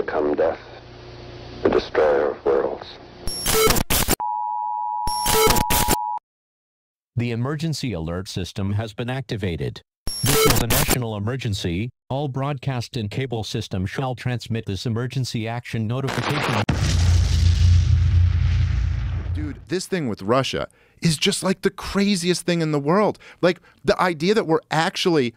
become death, the destroyer of worlds. The emergency alert system has been activated. This is a national emergency. All broadcast and cable systems shall transmit this emergency action notification. Dude, this thing with Russia is just like the craziest thing in the world. Like, the idea that we're actually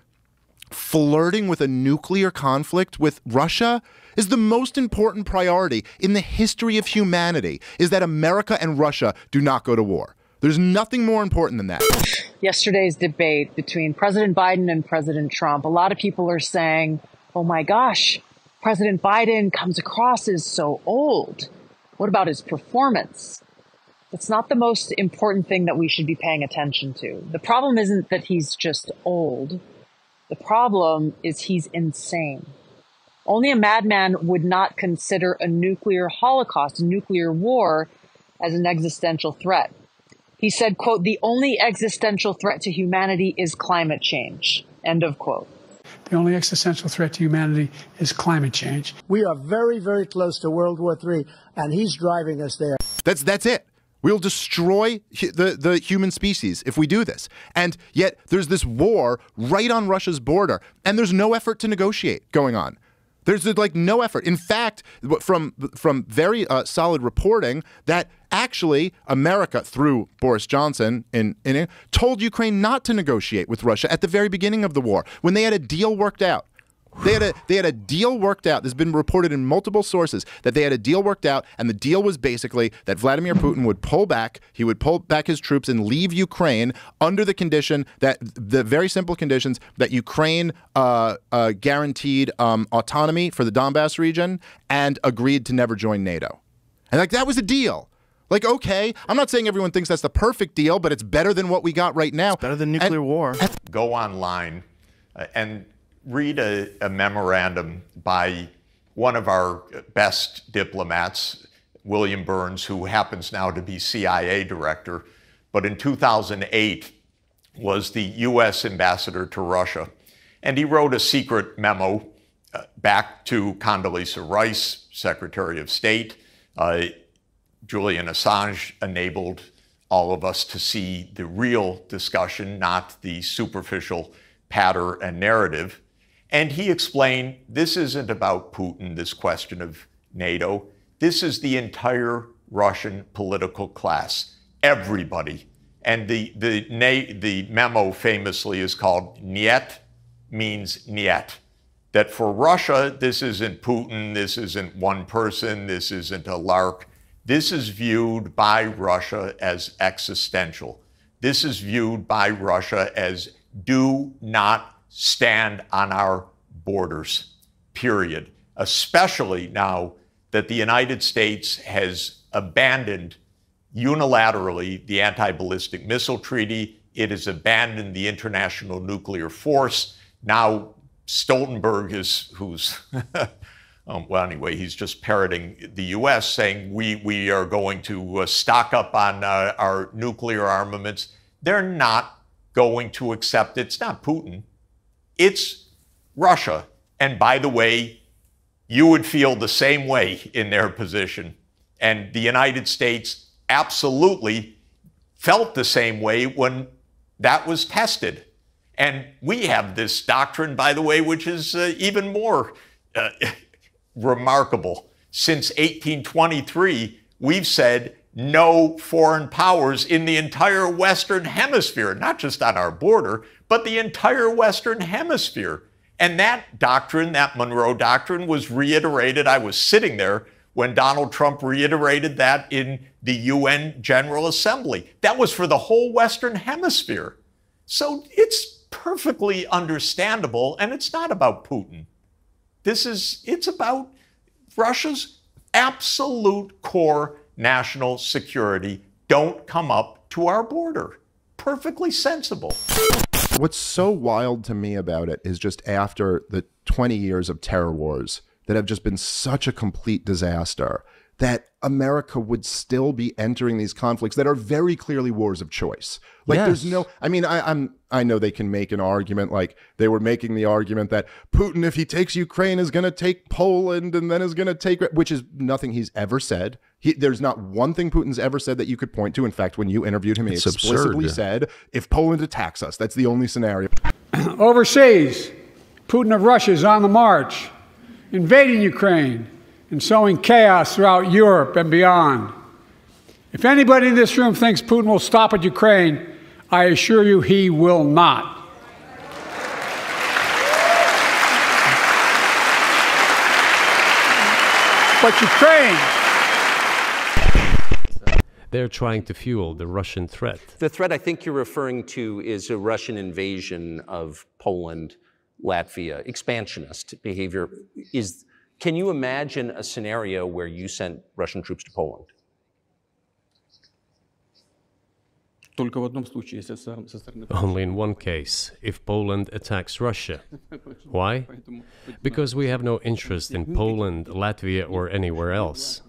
flirting with a nuclear conflict with Russia is the most important priority in the history of humanity, is that America and Russia do not go to war. There's nothing more important than that. Yesterday's debate between President Biden and President Trump, a lot of people are saying, oh my gosh, President Biden comes across as so old. What about his performance? It's not the most important thing that we should be paying attention to. The problem isn't that he's just old. The problem is he's insane. Only a madman would not consider a nuclear holocaust, a nuclear war, as an existential threat. He said, quote, the only existential threat to humanity is climate change, end of quote. The only existential threat to humanity is climate change. We are very, very close to World War III, and he's driving us there. That's it. We'll destroy the human species if we do this. And yet there's this war right on Russia's border, and there's no effort to negotiate going on. There's like no effort. In fact, from very solid reporting that actually America, through Boris Johnson, told Ukraine not to negotiate with Russia at the very beginning of the war when they had a deal worked out. They had a deal worked out. There's been reported in multiple sources that they had a deal worked out, and the deal was basically that Vladimir Putin would pull back. He would pull back his troops and leave Ukraine under the condition that the very simple conditions that Ukraine guaranteed autonomy for the Donbass region and agreed to never join NATO. And like that was a deal. Like, okay, I'm not saying everyone thinks that's the perfect deal, but it's better than what we got right now. It's better than nuclear war. Go online and read a memorandum by one of our best diplomats, William Burns, who happens now to be CIA director, but in 2008 was the U.S. ambassador to Russia. And he wrote a secret memo back to Condoleezza Rice, Secretary of State. Julian Assange enabled all of us to see the real discussion, not the superficial patter and narrative. And he explained, this isn't about Putin, this question of NATO. This is the entire Russian political class, everybody. And the memo famously is called Niet means Niet. That for Russia, this isn't Putin, this isn't one person, this isn't a lark. This is viewed by Russia as existential. This is viewed by Russia as do not stand on our borders, period. Especially now that the United States has abandoned unilaterally the anti-ballistic missile treaty. It has abandoned the international nuclear force. Now Stoltenberg who's well, anyway, he's just parroting the U.S., saying we are going to stock up on our nuclear armaments. They're not going to accept it. It's not Putin. It's Russia. And by the way, you would feel the same way in their position. And the United States absolutely felt the same way when that was tested. And we have this doctrine, by the way, which is even more remarkable. Since 1823, we've said no foreign powers in the entire Western Hemisphere, not just on our border, but the entire Western Hemisphere. And that doctrine, that Monroe Doctrine, was reiterated. I was sitting there when Donald Trump reiterated that in the UN General Assembly. That was for the whole Western Hemisphere. So it's perfectly understandable, and it's not about Putin. It's about Russia's absolute core national security. Don't come up to our border. Perfectly sensible. What's so wild to me about it is just after the 20 years of terror wars that have just been such a complete disaster, that America would still be entering these conflicts that are very clearly wars of choice. Like there's no, I mean, I know they can make an argument, like they were making the argument that Putin, if he takes Ukraine, is going to take Poland and then is going to take, which is nothing he's ever said. There's not one thing Putin's ever said that you could point to. In fact, when you interviewed him, he explicitly said, if Poland attacks us, that's the only scenario. Overseas, Putin of Russia is on the march, invading Ukraine and sowing chaos throughout Europe and beyond. If anybody in this room thinks Putin will stop at Ukraine, I assure you he will not. But Ukraine, they're trying to fuel the Russian threat. The threat I think you're referring to is a Russian invasion of Poland, Latvia, expansionist behavior. Can you imagine a scenario where you sent Russian troops to Poland? Only in one case, if Poland attacks Russia. Why? Because we have no interest in Poland, Latvia, or anywhere else.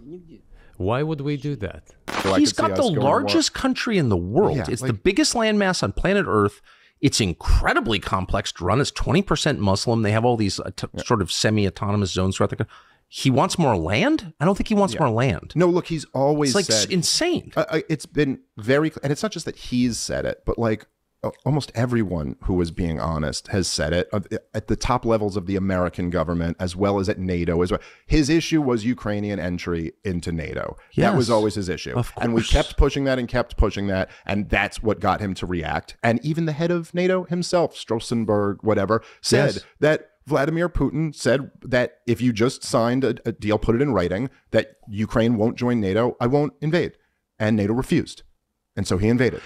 Why would we do that? So he's got the largest country in the world. Yeah, it's the biggest landmass on planet Earth. It's incredibly complex to run. It's 20% Muslim. They have all these sort of semi-autonomous zones throughout the country. He wants more land? I don't think he wants more land. No, look, he's always said... It's insane. It's been very... And it's not just that he's said it, but like almost everyone who was being honest has said it at the top levels of the American government, as well as at NATO as well. His issue was Ukrainian entry into NATO. Yes, that was always his issue. Of course. And we kept pushing that and kept pushing that. And that's what got him to react. And even the head of NATO himself, Stoltenberg, whatever, said that Vladimir Putin said that if you just signed a deal, put it in writing, that Ukraine won't join NATO, I won't invade. And NATO refused. And so he invaded.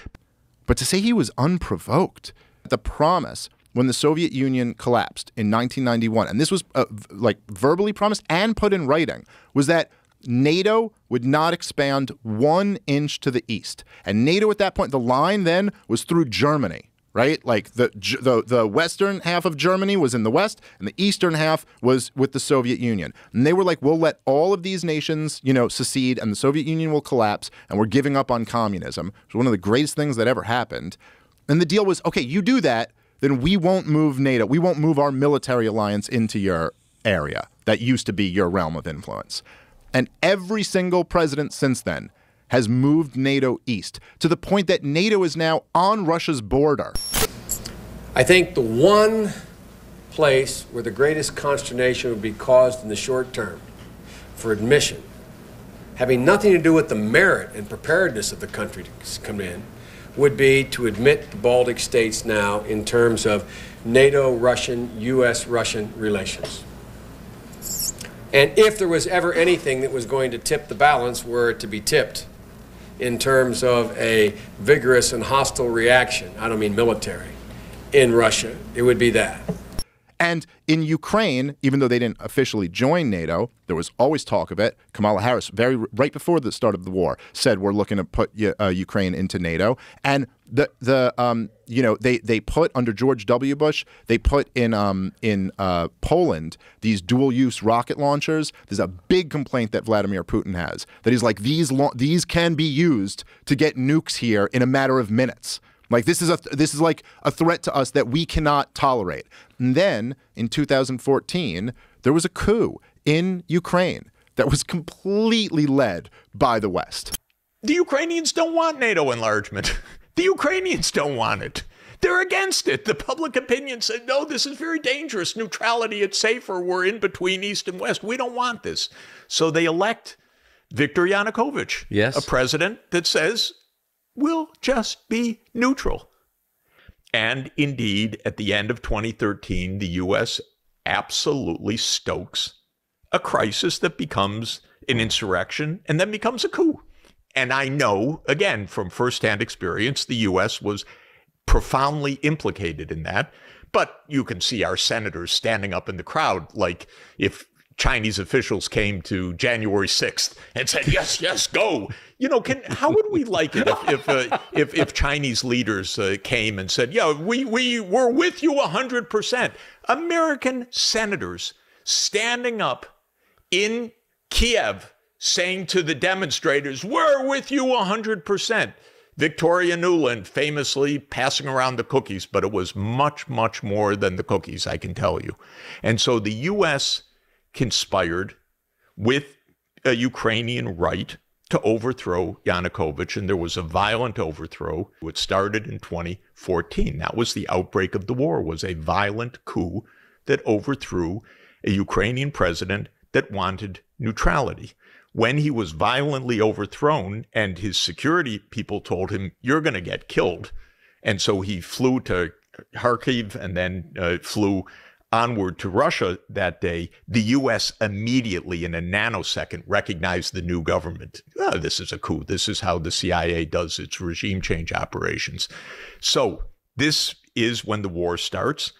But to say he was unprovoked, the promise when the Soviet Union collapsed in 1991, and this was like verbally promised and put in writing, was that NATO would not expand 1 inch to the east. And NATO at that point, the line then was through Germany, right? Like the western half of Germany was in the west and the eastern half was with the Soviet Union. And they were like, we'll let all of these nations, secede and the Soviet Union will collapse and we're giving up on communism. It was one of the greatest things that ever happened. And the deal was, okay, you do that, then we won't move NATO. We won't move our military alliance into your area that used to be your realm of influence. And every single president since then has moved NATO east to the point that NATO is now on Russia's border. I think the one place where the greatest consternation would be caused in the short term for admission, having nothing to do with the merit and preparedness of the country to come in, would be to admit the Baltic states now in terms of NATO-Russian, U.S.-Russian relations. And if there was ever anything that was going to tip the balance, were it to be tipped in terms of a vigorous and hostile reaction, I don't mean military, in Russia, it would be that. And in Ukraine, even though they didn't officially join NATO, there was always talk of it. Kamala Harris, right before the start of the war, said we're looking to put Ukraine into NATO. And they put under George W. Bush, they put in Poland these dual-use rocket launchers. There's a big complaint that Vladimir Putin has that he's like these can be used to get nukes here in a matter of minutes. Like this is like a threat to us that we cannot tolerate. And then in 2014, there was a coup in Ukraine that was completely led by the West. The Ukrainians don't want NATO enlargement. The Ukrainians don't want it. They're against it. The public opinion said, no, this is very dangerous. Neutrality, it's safer. We're in between East and West. We don't want this. So they elect Viktor Yanukovych, yes, a president that says, we'll just be neutral. And indeed, at the end of 2013, the U.S. absolutely stokes a crisis that becomes an insurrection and then becomes a coup. And I know, again, from firsthand experience, the U.S. was profoundly implicated in that. But you can see our senators standing up in the crowd like if Chinese officials came to January 6th and said, yes, yes, go. How would we like it if Chinese leaders came and said, yeah, we're with you 100%. American senators standing up in Kiev saying to the demonstrators, we're with you 100%. Victoria Nuland famously passing around the cookies, but it was much, much more than the cookies, I can tell you. And so the U.S. conspired with a Ukrainian right to overthrow Yanukovych, and there was a violent overthrow. It started in 2014. That was the outbreak of the war, was a violent coup that overthrew a Ukrainian president that wanted neutrality. When he was violently overthrown and his security people told him, you're going to get killed. And so he flew to Kharkiv and then flew onward to Russia that day. The U.S. immediately, in a nanosecond, recognized the new government. Oh, this is a coup. This is how the CIA does its regime change operations. So this is when the war starts.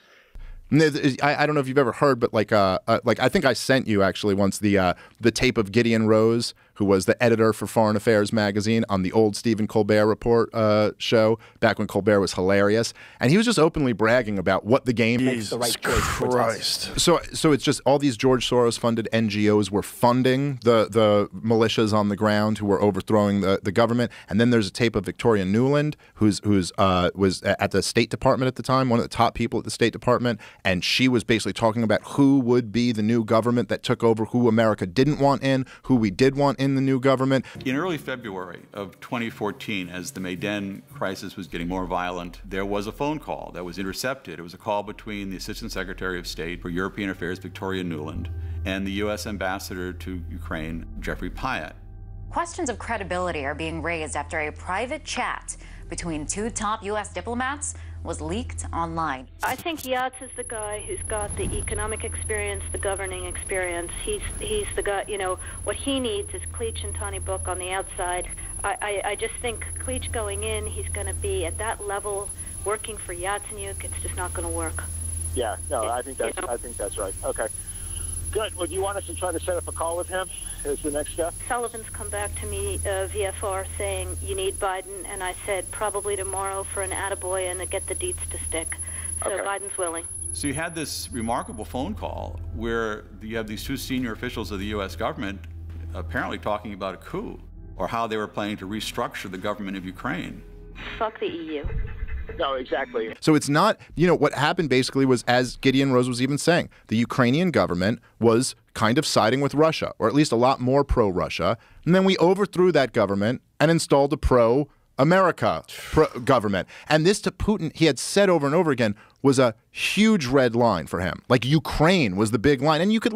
I don't know if you've ever heard, but like I think I sent you actually once the tape of Gideon Rose, who was the editor for Foreign Affairs magazine on the old Stephen Colbert Report show back when Colbert was hilarious, and he was just openly bragging about what the game makes the right choice. Christ. So it's just all these George Soros funded NGOs were funding the militias on the ground who were overthrowing the government, and then there's a tape of Victoria Nuland, who's was at the State Department at the time, one of the top people at the State Department. And she was basically talking about who would be the new government that took over, who America didn't want in, who we did want in the new government. In early February of 2014, as the Maidan crisis was getting more violent, there was a phone call that was intercepted. It was a call between the Assistant Secretary of State for European Affairs, Victoria Nuland, and the U.S. Ambassador to Ukraine, Jeffrey Pyatt. Questions of credibility are being raised after a private chat between two top U.S. diplomats was leaked online. I think Yats is the guy who's got the economic experience, the governing experience. He's the guy, you know, what he needs is Klitsch and Tony Book on the outside. I just think Klitsch going in, he's going to be at that level working for Yatsenyuk. It's just not going to work. Yeah, no, I think that's right. Okay. Good. Well, do you want us to try to set up a call with him as the next step? Sullivan's come back to me, VFR, saying you need Biden, and I said probably tomorrow for an attaboy and to get the deets to stick. So okay. Biden's willing. So you had this remarkable phone call where you have these two senior officials of the U.S. government apparently talking about a coup or how they were planning to restructure the government of Ukraine. Fuck the EU. No, exactly. So it's not, what happened basically was, as Gideon Rose was even saying, the Ukrainian government was kind of siding with Russia, or at least a lot more pro-Russia. And then we overthrew that government and installed a pro-America government. And this to Putin, he had said over and over again, was a huge red line for him. Like Ukraine was the big line. And you could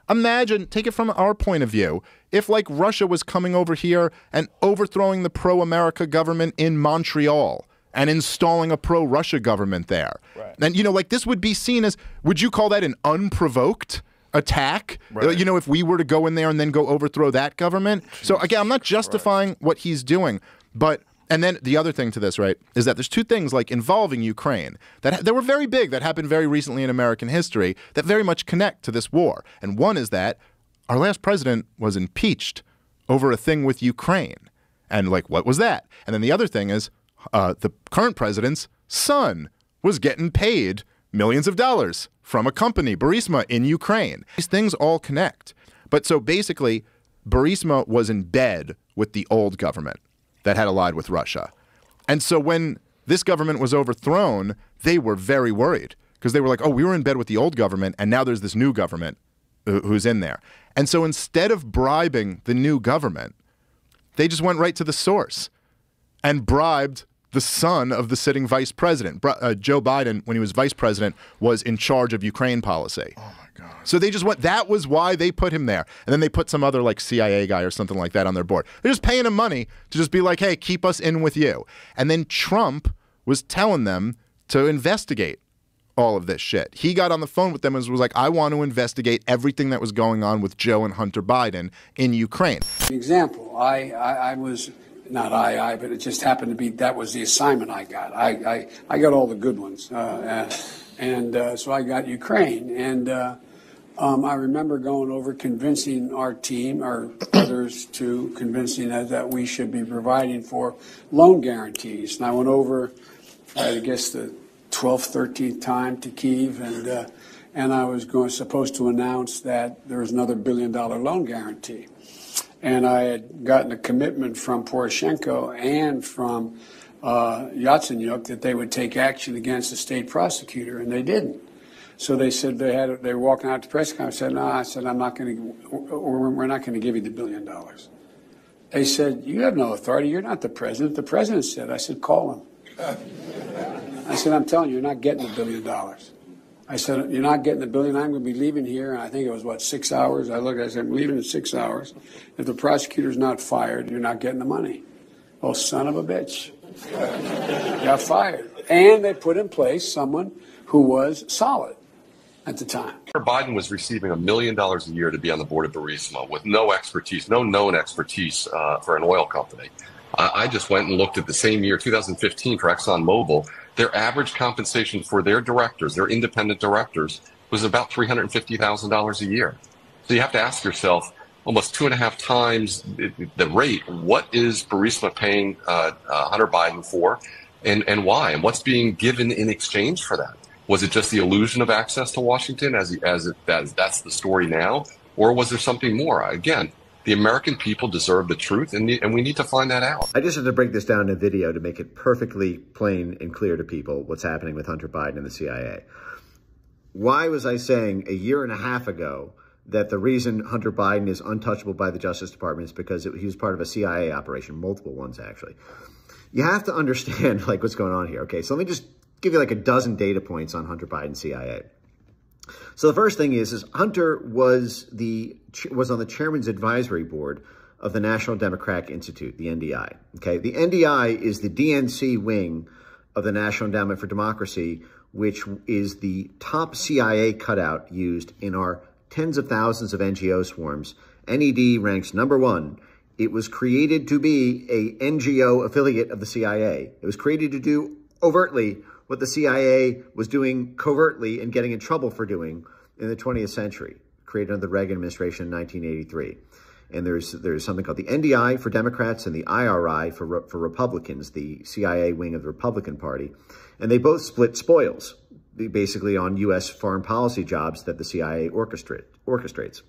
imagine, take it from our point of view, if like Russia was coming over here and overthrowing the pro-America government in Montreal and installing a pro-Russia government there. Right. And, this would be seen as, would you call that an unprovoked attack? Right. If we were to go in there and then go overthrow that government? Jesus so, again, I'm not justifying what he's doing, but, and then the other thing to this, right, is that there's two things, involving Ukraine, that were very big, that happened very recently in American history, that very much connect to this war. And one is that our last president was impeached over a thing with Ukraine. And, what was that? And then the other thing is, the current president's son was getting paid millions of dollars from a company, Burisma, in Ukraine. These things all connect. But so basically, Burisma was in bed with the old government that had allied with Russia. And so when this government was overthrown, they were very worried because they were like, oh, we were in bed with the old government and now there's this new government who's in there. And so instead of bribing the new government, they just went right to the source and bribed the son of the sitting vice president. Joe Biden, when he was vice president, was in charge of Ukraine policy. Oh, my God. So they just went, that was why they put him there. And then they put some other CIA guy or something like that on their board. They're just paying him money to just be like, hey, keep us in with you. And then Trump was telling them to investigate all of this shit. He got on the phone with them and was like, I want to investigate everything that was going on with Joe and Hunter Biden in Ukraine. An example, I was... Not but it just happened to be that was the assignment I got. I got all the good ones, so I got Ukraine, and I remember going over convincing our team, or others, to convincing us that we should be providing for loan guarantees. And I went over, I guess, the 12th, 13th time to Kyiv, and I was supposed to announce that there was another $1 billion loan guarantee. And I had gotten a commitment from Poroshenko and from Yatsenyuk that they would take action against the state prosecutor, and they didn't. So they said they were walking out to press conference. I said, no, I said, we're not going to give you the $1 billion. They said, you have no authority. You're not the president. The president said. I said, call him. I said, I'm telling you, you're not getting the $1 billion. I said, you're not getting the $1 billion. I'm going to be leaving here. And I think it was, 6 hours? I said, I'm leaving in 6 hours. If the prosecutor's not fired, you're not getting the money. Oh, son of a bitch. Got fired. And they put in place someone who was solid at the time. Biden was receiving $1 million a year to be on the board of Burisma with no expertise, no known expertise for an oil company. I just went and looked at the same year, 2015, for ExxonMobil. Their average compensation for their directors, their independent directors, was about $350,000 a year. So you have to ask yourself, almost 2.5 times the rate, what is Burisma paying Hunter Biden for, and why? And what's being given in exchange for that? Was it just the illusion of access to Washington, as that's the story now? Or was there something more? Again, the American people deserve the truth, and we need to find that out. I just have to break this down in a video to make it perfectly plain and clear to people what's happening with Hunter Biden and the CIA. Why was I saying a year and a half ago that the reason Hunter Biden is untouchable by the Justice Department is because he was part of a CIA operation, multiple ones actually? You have to understand what's going on here. Okay, so let me just give you a dozen data points on Hunter Biden CIA. So the first thing is Hunter was on the chairman's advisory board of the National Democratic Institute, the NDI. Okay, the NDI is the DNC wing of the National Endowment for Democracy, which is the top CIA cutout used in our tens of thousands of NGO swarms. NED ranks #1. It was created to be a NGO affiliate of the CIA. It was created to do overtly what the CIA was doing covertly and getting in trouble for doing in the 20th century, created under the Reagan administration in 1983. And there's something called the NDI for Democrats and the IRI for Republicans, the CIA wing of the Republican Party. And they both split spoils, basically on U.S. foreign policy jobs that the CIA orchestrates.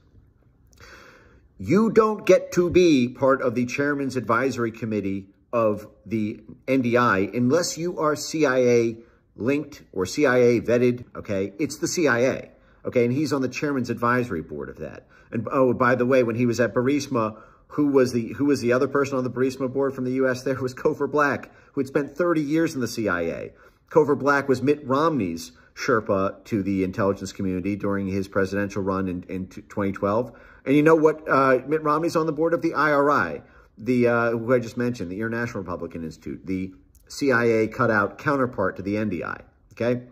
You don't get to be part of the chairman's advisory committee of the NDI unless you are CIA linked or CIA vetted, okay? It's the CIA, okay? And he's on the chairman's advisory board of that. And oh, by the way, when he was at Burisma, who was the other person on the Burisma board from the U.S. there was Cofer Black, who had spent 30 years in the CIA. Cofer Black was Mitt Romney's Sherpa to the intelligence community during his presidential run in 2012. And you know what? Mitt Romney's on the board of the IRI, who I just mentioned, the International Republican Institute, the CIA cutout counterpart to the NDI, okay?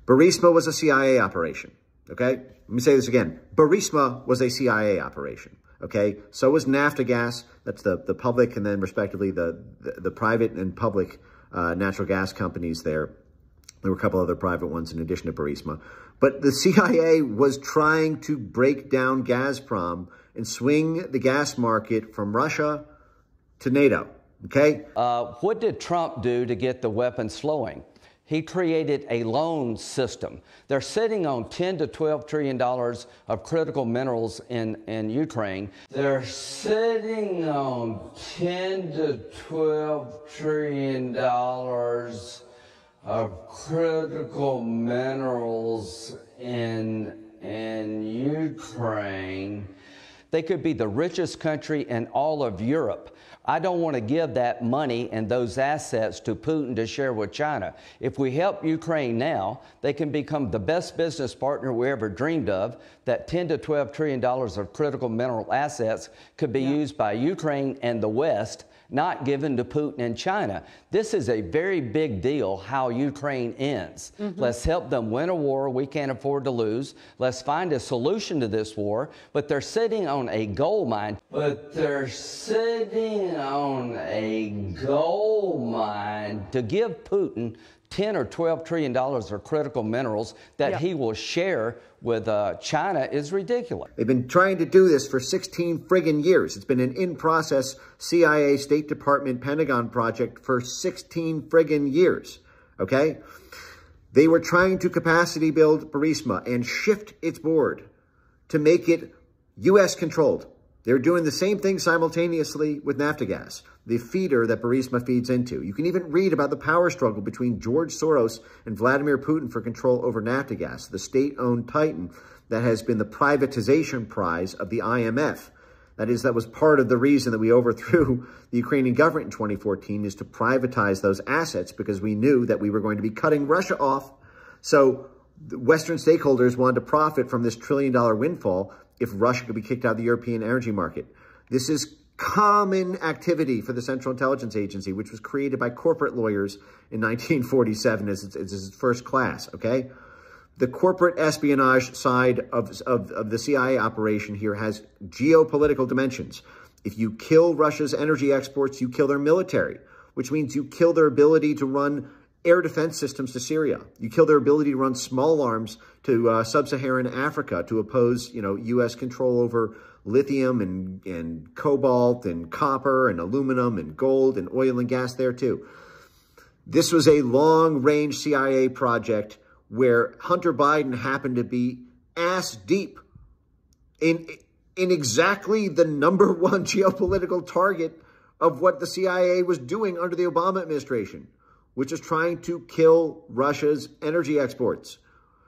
Burisma was a CIA operation, okay? Let me say this again. Burisma was a CIA operation, okay? So was Naftagaz, that's the public, and then respectively the private and public natural gas companies there. There were a couple other private ones in addition to Burisma. But the CIA was trying to break down Gazprom and swing the gas market from Russia to NATO, okay? What did Trump do to get the weapons flowing? He created a loan system. They're sitting on $10 to $12 trillion of critical minerals in Ukraine. They're sitting on $10 to $12 trillion of critical minerals in Ukraine. They could be the richest country in all of Europe. I don't want to give that money and those assets to Putin to share with China. If we help Ukraine now, they can become the best business partner we ever dreamed of. That $10 to $12 trillion of critical mineral assets could be used by Ukraine and the West, not given to Putin and China. This is a very big deal how Ukraine ends. Let's help them win a war we can't afford to lose. Let's find a solution to this war. But they're sitting on a gold mine. To give Putin $10 or $12 trillion of critical minerals that he will share with China is ridiculous. They've been trying to do this for 16 friggin' years. It's been an in-process CIA, State Department, Pentagon project for 16 friggin' years, okay? They were trying to capacity build Burisma and shift its board to make it U.S. controlled, They're doing the same thing simultaneously with Naftogaz, the feeder that Burisma feeds into. You can even read about the power struggle between George Soros and Vladimir Putin for control over Naftogaz, the state-owned titan that has been the privatization prize of the IMF. That was part of the reason that we overthrew the Ukrainian government in 2014, is to privatize those assets, because we knew that we were going to be cutting Russia off. So the Western stakeholders wanted to profit from this trillion-dollar windfall if Russia could be kicked out of the European energy market. This is common activity for the Central Intelligence Agency, which was created by corporate lawyers in 1947 as its first class, okay? The corporate espionage side of the CIA operation here has geopolitical dimensions. If you kill Russia's energy exports, you kill their military, which means you kill their ability to run air defense systems to Syria. You kill their ability to run small arms to sub-Saharan Africa to oppose, U.S. control over lithium and cobalt and copper and aluminum and gold and oil and gas there too. This was a long-range CIA project where Hunter Biden happened to be ass deep in exactly the number one geopolitical target of what the CIA was doing under the Obama administration, which is trying to kill Russia's energy exports.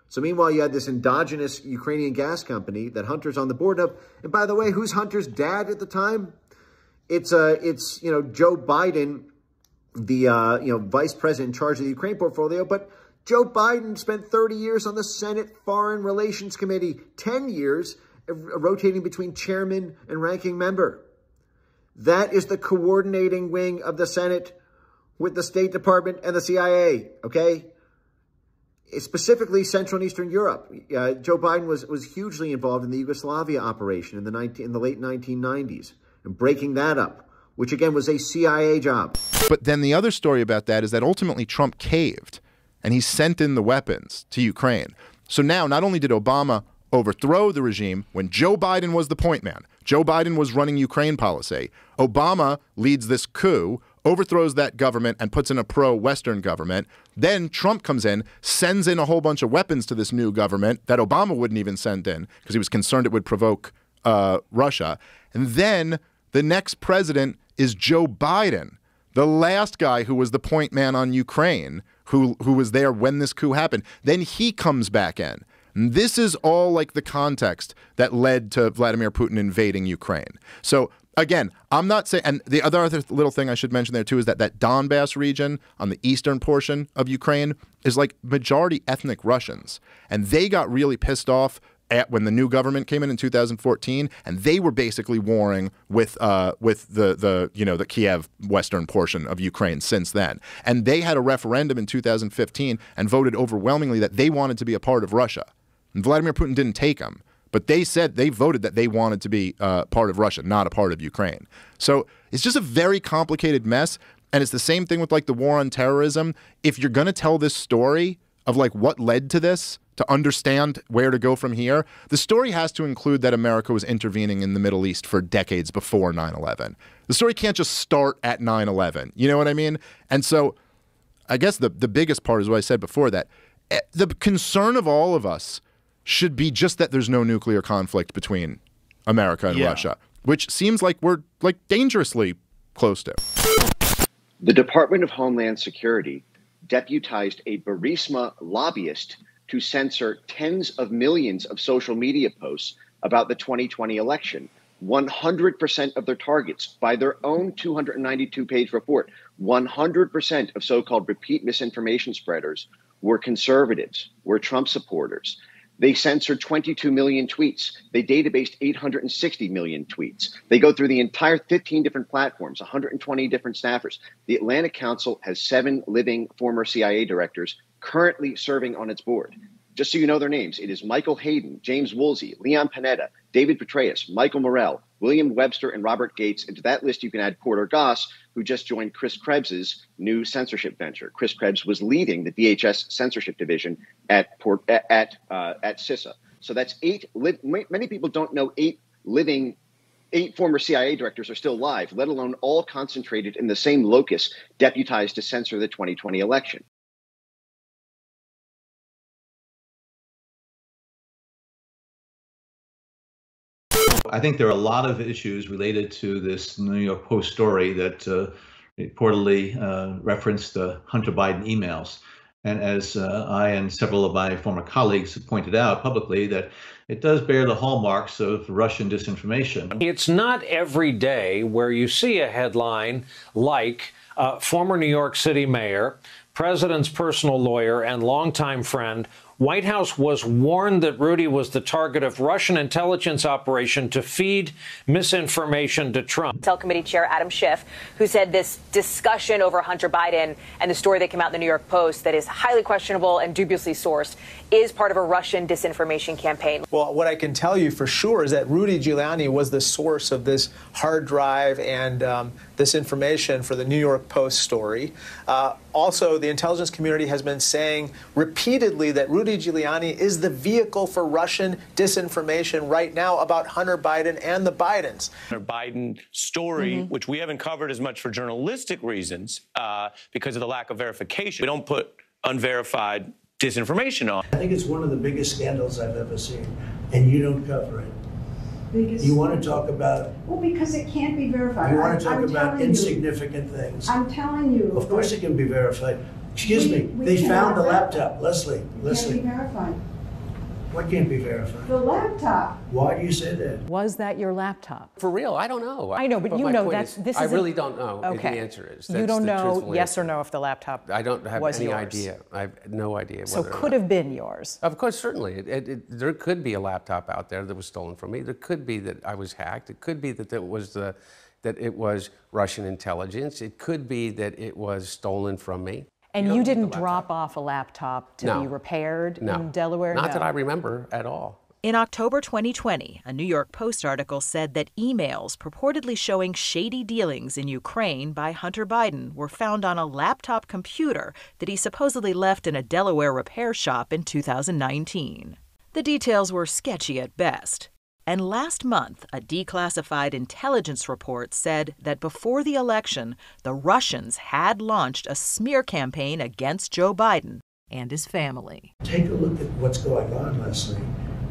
So meanwhile, you had this endogenous Ukrainian gas company that Hunter's on the board of. And by the way, who's Hunter's dad at the time? It's Joe Biden, the vice president in charge of the Ukraine portfolio. But Joe Biden spent 30 years on the Senate Foreign Relations Committee, 10 years rotating between chairman and ranking member. That is the coordinating wing of the Senate with the State Department and the CIA, okay? Specifically Central and Eastern Europe. Joe Biden was hugely involved in the Yugoslavia operation in the late 1990s and breaking that up, which again was a CIA job. But then the other story about that is that ultimately Trump caved and he sent in the weapons to Ukraine. So now not only did Obama overthrow the regime when Joe Biden was the point man, Joe Biden was running Ukraine policy, Obama leads this coup, overthrows that government and puts in a pro-Western government. Then Trump comes in, sends in a whole bunch of weapons to this new government that Obama wouldn't even send in because he was concerned it would provoke Russia. And then the next president is Joe Biden, the last guy who was the point man on Ukraine, who was there when this coup happened. Then he comes back in. And this is all like the context that led to Vladimir Putin invading Ukraine. So again, I'm not saying, and the other little thing I should mention there too is that Donbass region on the eastern portion of Ukraine is like majority ethnic Russians. And they got really pissed off when the new government came in 2014, and they were basically warring with the Kiev western portion of Ukraine since then. And they had a referendum in 2015 and voted overwhelmingly that they wanted to be a part of Russia. And Vladimir Putin didn't take them. But they voted that they wanted to be part of Russia, not a part of Ukraine. So it's just a very complicated mess. And it's the same thing with like the war on terrorism. If you're going to tell this story of like what led to this, to understand where to go from here, the story has to include that America was intervening in the Middle East for decades before 9/11. The story can't just start at 9/11. You know what I mean? And so I guess the biggest part is what I said before, that the concern of all of us should be just that there's no nuclear conflict between America and Russia, which seems like we're like dangerously close to. The Department of Homeland Security deputized a Burisma lobbyist to censor tens of millions of social media posts about the 2020 election. 100% of their targets, by their own 292-page report, 100% of so-called repeat misinformation spreaders were conservatives, were Trump supporters. They censored 22 million tweets. They databased 860 million tweets. They go through the entire 15 different platforms, 120 different staffers. The Atlantic Council has 7 living former CIA directors currently serving on its board. Just so you know their names, it is Michael Hayden, James Woolsey, Leon Panetta, David Petraeus, Michael Morrell, William Webster, and Robert Gates. And to that list, you can add Porter Goss, who just joined Chris Krebs's new censorship venture. Chris Krebs was leading the DHS censorship division at CISA. So that's 8. Many people don't know 8 former CIA directors are still alive, let alone all concentrated in the same locus deputized to censor the 2020 election. I think there are a lot of issues related to this New York Post story that reportedly referenced the Hunter Biden emails. And as I and several of my former colleagues have pointed out publicly, that it does bear the hallmarks of Russian disinformation. It's not every day where you see a headline like former New York City mayor, president's personal lawyer, and longtime friend, White House was warned that Rudy was the target of Russian intelligence operation to feed misinformation to Trump. Intel Committee Chair Adam Schiff, who said this discussion over Hunter Biden and the story that came out in the New York Post that is highly questionable and dubiously sourced is part of a Russian disinformation campaign. Well, what I can tell you for sure is that Rudy Giuliani was the source of this hard drive and this information for the New York Post story. Also, the intelligence community has been saying repeatedly that Rudy Giuliani is the vehicle for Russian disinformation right now about Hunter Biden and the Bidens. Hunter Biden story, which we haven't covered as much for journalistic reasons because of the lack of verification. We don't put unverified disinformation on. I think it's one of the biggest scandals I've ever seen, and you don't cover it. You want to talk about... Well, because it can't be verified. You want to talk about insignificant things. I'm telling you. Of course it can be verified. Excuse me, they found the laptop. Leslie. Can't be verified. What can't be verified? The laptop. Why do you say that? Was that your laptop? For real, I don't know. I know, but you know that's this. I really don't know. Okay. The answer is You don't know yes answer. or no if the laptop I don't have was any yours. idea. I have no idea. So could have been yours. Of course, certainly. There could be a laptop out there that was stolen from me. There could be that I was hacked. It could be that it was Russian intelligence. It could be that it was stolen from me. And you didn't drop off a laptop to be repaired in Delaware? Not that I remember at all. In October 2020, a New York Post article said that emails purportedly showing shady dealings in Ukraine by Hunter Biden were found on a laptop computer that he supposedly left in a Delaware repair shop in 2019. The details were sketchy at best. And last month, a declassified intelligence report said that before the election, the Russians had launched a smear campaign against Joe Biden and his family. Take a look at what's going on, Leslie,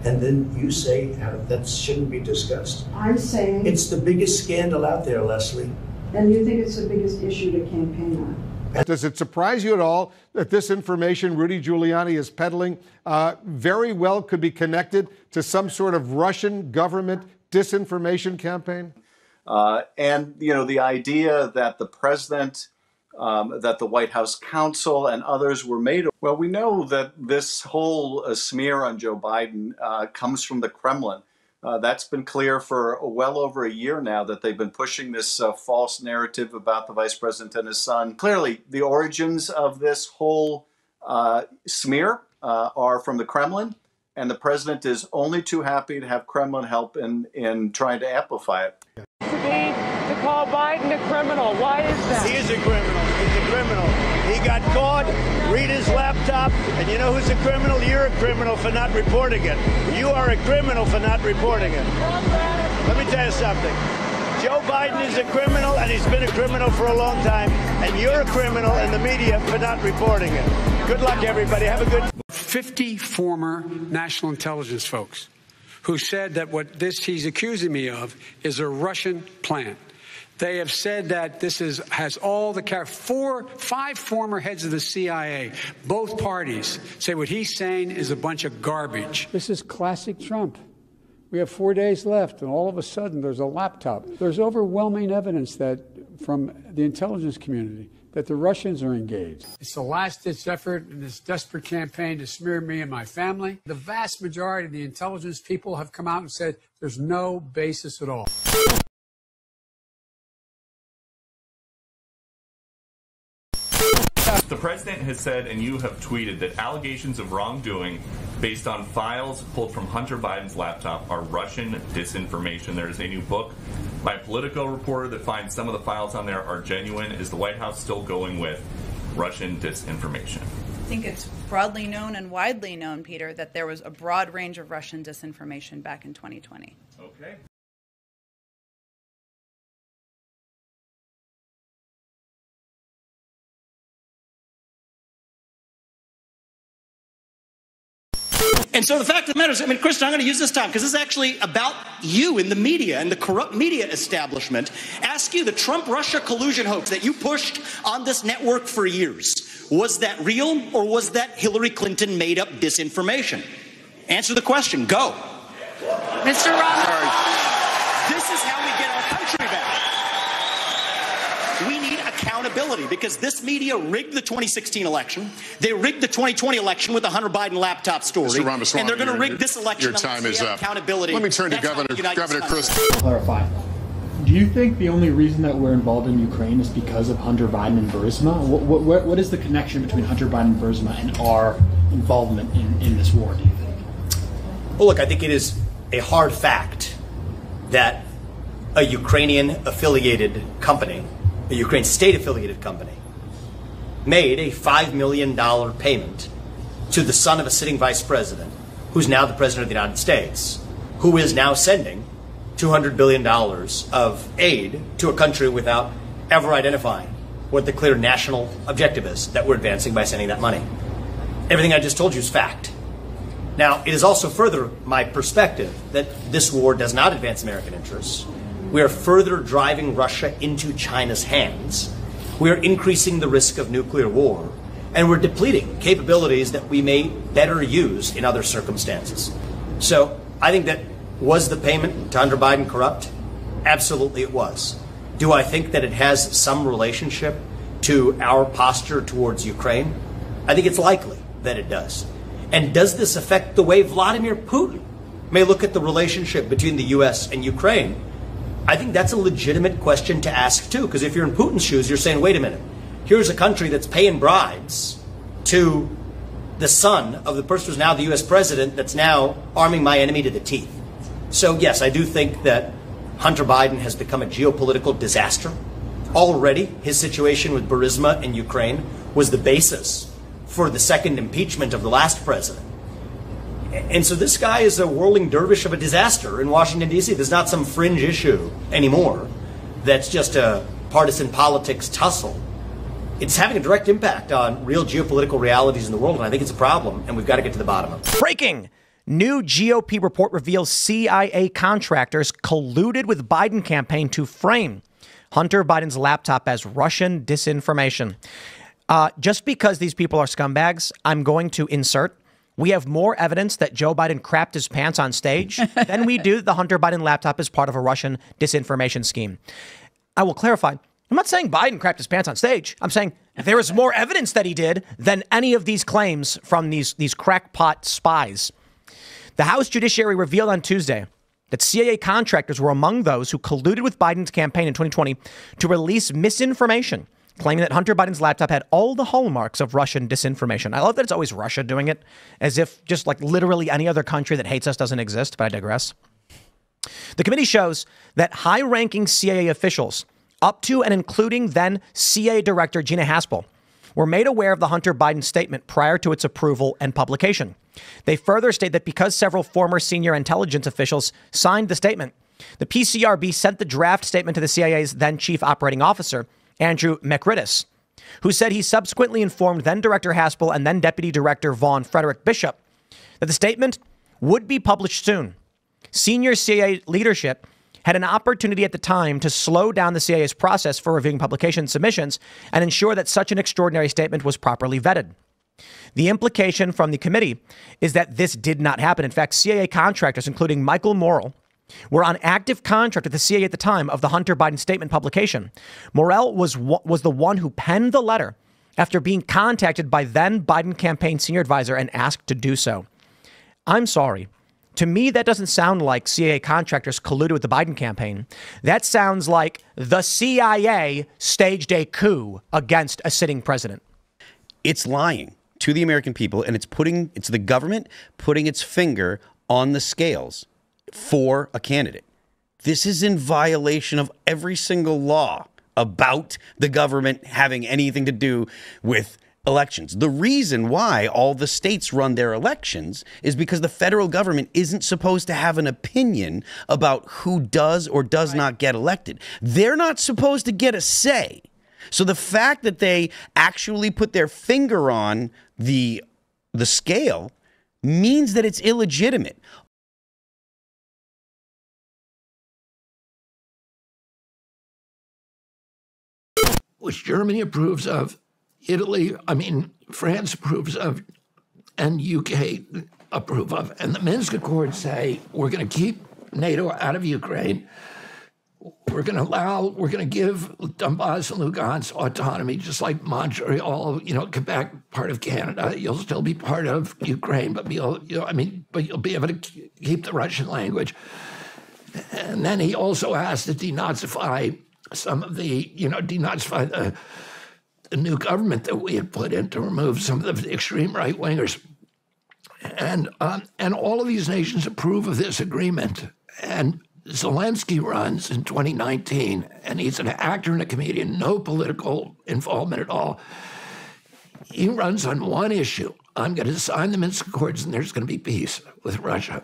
and then you say that shouldn't be discussed. I'm saying... It's the biggest scandal out there, Leslie. And you think it's the biggest issue to campaign on? Does it surprise you at all that this information Rudy Giuliani is peddling very well could be connected to some sort of Russian government disinformation campaign? And, you know, the idea that the president, that the White House counsel and others were made. Well, we know that this whole smear on Joe Biden comes from the Kremlin. That's been clear for well over a year now that they've been pushing this false narrative about the vice president and his son. Clearly, the origins of this whole smear are from the Kremlin, and the president is only too happy to have Kremlin help in trying to amplify it. To call Biden a criminal. Why is that? He is a criminal. He's a criminal. He got caught. Read his laptop. And you know who's a criminal? You're a criminal for not reporting it. You are a criminal for not reporting it. Let me tell you something. Joe Biden is a criminal, and he's been a criminal for a long time. And you're a criminal in the media for not reporting it. Good luck, everybody. Have a good... 50 former national intelligence folks who said that what he's accusing me of is a Russian plan. They have said that this has all the 5 former heads of the CIA, both parties, say what he's saying is a bunch of garbage. This is classic Trump. We have 4 days left, and all of a sudden there's a laptop. There's overwhelming evidence that from the intelligence community that the Russians are engaged. It's the last-ditch effort in this desperate campaign to smear me and my family. The vast majority of the intelligence people have come out and said there's no basis at all. The president has said, and you have tweeted, that allegations of wrongdoing based on files pulled from Hunter Biden's laptop are Russian disinformation. There is a new book by a Politico reporter that finds some of the files on there are genuine. Is the White House still going with Russian disinformation? I think it's broadly known and widely known, Peter, that there was a broad range of Russian disinformation back in 2020. Okay. And so the fact of the matter is, I mean, Kristen, I'm going to use this time because this is actually about you in the media and the corrupt media establishment. Ask you, the Trump-Russia collusion hoax that you pushed on this network for years, was that real or was that Hillary Clinton made up disinformation? Answer the question. Go. Mr. Roberts. This is how we get our country back. We need accountability because this media rigged the 2016 election. They rigged the 2020 election with the Hunter Biden laptop story. Mr. Ramaswamy, and they're going to rig this election. Your time is up. Accountability. Let me turn to Governor Chris. Clarify. Do you think the only reason that we're involved in Ukraine is because of Hunter Biden and Burisma? What is the connection between Hunter Biden and Burisma and our involvement in this war, do you think? Well, look, I think it is a hard fact that a Ukrainian-affiliated company, a Ukraine state-affiliated company, made a $5 million payment to the son of a sitting vice president, who's now the president of the United States, who is now sending $200 billion of aid to a country without ever identifying what the clear national objective is that we're advancing by sending that money. Everything I just told you is fact. Now, it is also further my perspective that this war does not advance American interests. We are further driving Russia into China's hands. We are increasing the risk of nuclear war, and we're depleting capabilities that we may better use in other circumstances. So I think that was the payment to Hunter Biden corrupt? Absolutely it was. Do I think that it has some relationship to our posture towards Ukraine? I think it's likely that it does. And does this affect the way Vladimir Putin may look at the relationship between the U.S. and Ukraine? I think that's a legitimate question to ask, too, because if you're in Putin's shoes, you're saying, wait a minute, here's a country that's paying bribes to the son of the person who's now the U.S. president that's now arming my enemy to the teeth. So, yes, I do think that Hunter Biden has become a geopolitical disaster. Already, his situation with Burisma in Ukraine was the basis for the second impeachment of the last president. And so this guy is a whirling dervish of a disaster in Washington, D.C. There's not some fringe issue anymore that's just a partisan politics tussle. It's having a direct impact on real geopolitical realities in the world, and I think it's a problem, and we've got to get to the bottom of it. Breaking! New GOP report reveals CIA contractors colluded with Biden campaign to frame Hunter Biden's laptop as Russian disinformation. Just because these people are scumbags, I'm going to insert. We have more evidence that Joe Biden crapped his pants on stage than we do that the Hunter Biden laptop is part of a Russian disinformation scheme. I will clarify. I'm not saying Biden crapped his pants on stage. I'm saying there is more evidence that he did than any of these claims from these crackpot spies. The House Judiciary revealed on Tuesday that CIA contractors were among those who colluded with Biden's campaign in 2020 to release misinformation, claiming that Hunter Biden's laptop had all the hallmarks of Russian disinformation. I love that it's always Russia doing it, as if just like literally any other country that hates us doesn't exist, but I digress. The committee shows that high-ranking CIA officials, up to and including then CIA Director Gina Haspel, were made aware of the Hunter Biden statement prior to its approval and publication. They further state that because several former senior intelligence officials signed the statement, the PCRB sent the draft statement to the CIA's then chief operating officer, Andrew McRittis, who said he subsequently informed then Director Haspel and then Deputy Director Vaughn Frederick Bishop that the statement would be published soon. Senior CIA leadership had an opportunity at the time to slow down the CIA's process for reviewing publication submissions and ensure that such an extraordinary statement was properly vetted. The implication from the committee is that this did not happen. In fact, CIA contractors, including Michael Morrell, were on active contract with the CIA at the time of the Hunter Biden statement publication. Morrell was the one who penned the letter after being contacted by then Biden campaign senior advisor and asked to do so. I'm sorry. To me, that doesn't sound like CIA contractors colluded with the Biden campaign. That sounds like the CIA staged a coup against a sitting president. It's lying to the American people, and it's the government putting its finger on the scales for a candidate. This is in violation of every single law about the government having anything to do with elections. The reason why all the states run their elections is because the federal government isn't supposed to have an opinion about who does or does not get elected. They're not supposed to get a say. So the fact that they actually put their finger on the scale means that it's illegitimate. Which Germany approves of, France approves of, and UK approve of. And the Minsk Accords say, we're going to keep NATO out of Ukraine. We're going to give Donbass and Lugansk autonomy, just like Montreal, Quebec, part of Canada. You'll still be part of Ukraine, but you'll be able to keep the Russian language. And then he also asked to denazify some of denazify the new government that we had put in to remove some of the extreme right-wingers. And all of these nations approve of this agreement. And Zelensky runs in 2019, and he's an actor and a comedian, no political involvement at all. He runs on one issue. I'm going to sign the Minsk Accords, and there's going to be peace with Russia.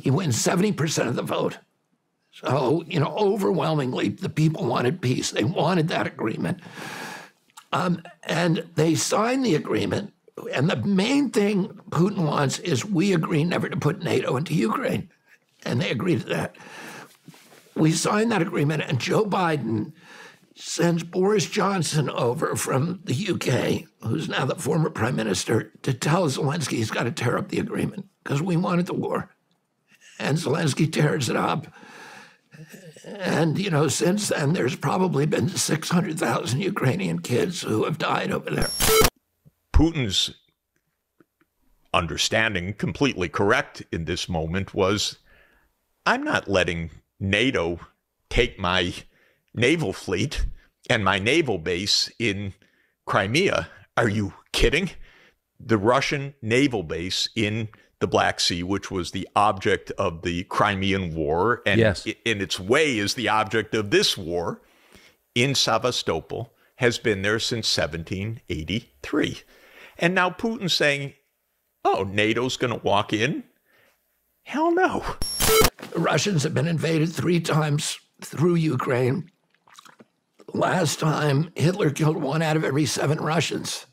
He wins 70% of the vote. So, overwhelmingly, the people wanted peace. They wanted that agreement. And they signed the agreement. And the main thing Putin wants is we agree never to put NATO into Ukraine. And they agreed to that. We signed that agreement, and Joe Biden sends Boris Johnson over from the UK, who's now the former prime minister, to tell Zelensky he's got to tear up the agreement because we wanted the war. And Zelensky tears it up. And, since then, there's probably been 600,000 Ukrainian kids who have died over there. Putin's understanding, completely correct in this moment, was I'm not letting NATO take my naval fleet and my naval base in Crimea. Are you kidding? The Russian naval base in the Black Sea, which was the object of the Crimean War, and in its way is the object of this war, in Sevastopol, has been there since 1783. And now Putin's saying, oh, NATO's going to walk in? Hell no. The Russians have been invaded 3 times through Ukraine. Last time, Hitler killed 1 out of every 7 Russians.